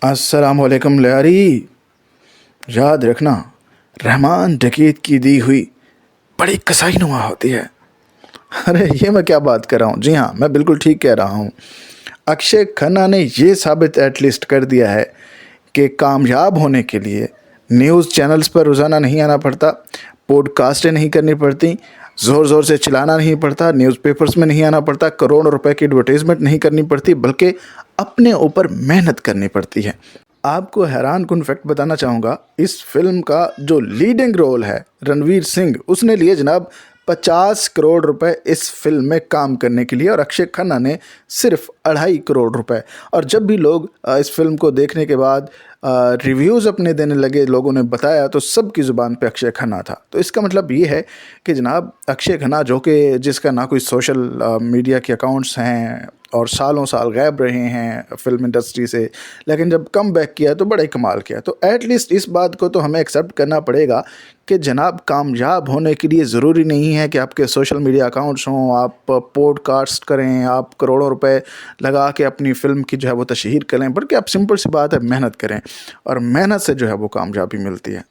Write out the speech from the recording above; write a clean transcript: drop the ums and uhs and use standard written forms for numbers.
अस्सलाम वालेकुम लयारी। याद रखना, रहमान डकैत की दी हुई बड़ी कसाईनुमा होती है। अरे ये मैं क्या बात कर रहा हूँ। जी हाँ, मैं बिल्कुल ठीक कह रहा हूँ। अक्षय खन्ना ने ये साबित एटलीस्ट कर दिया है कि कामयाब होने के लिए न्यूज़ चैनल्स पर रोज़ाना नहीं आना पड़ता, पॉडकास्टें नहीं करनी पड़ती, ज़ोर ज़ोर से चिल्लाना नहीं पड़ता, न्यूज़पेपर्स में नहीं आना पड़ता, करोड़ों रुपए की एडवर्टाइजमेंट नहीं करनी पड़ती, बल्कि अपने ऊपर मेहनत करनी पड़ती है। आपको हैरान कुन फैक्ट बताना चाहूँगा, इस फिल्म का जो लीडिंग रोल है रणवीर सिंह, उसने लिए जनाब 50 करोड़ रुपए इस फिल्म में काम करने के लिए, और अक्षय खन्ना ने सिर्फ 2.5 करोड़ रुपए। और जब भी लोग इस फिल्म को देखने के बाद रिव्यूज़ अपने देने लगे, लोगों ने बताया, तो सबकी ज़ुबान पे अक्षय खन्ना था। तो इसका मतलब ये है कि जनाब अक्षय खन्ना, जो कि जिसका ना कोई सोशल मीडिया के अकाउंट्स हैं और सालों साल गायब रहे हैं फिल्म इंडस्ट्री से, लेकिन जब कम बैक किया तो बड़ा ही कमाल किया। तो एटलीस्ट इस बात को तो हमें एक्सेप्ट करना पड़ेगा कि जनाब कामयाब होने के लिए ज़रूरी नहीं है कि आपके सोशल मीडिया अकाउंट्स हों, आप पॉडकास्ट करें, आप करोड़ों रुपए लगा के अपनी फ़िल्म की जो है वो तशहीर करें, बल्कि आप सिंपल सी बात है, मेहनत करें, और मेहनत से जो है वो कामयाबी मिलती है।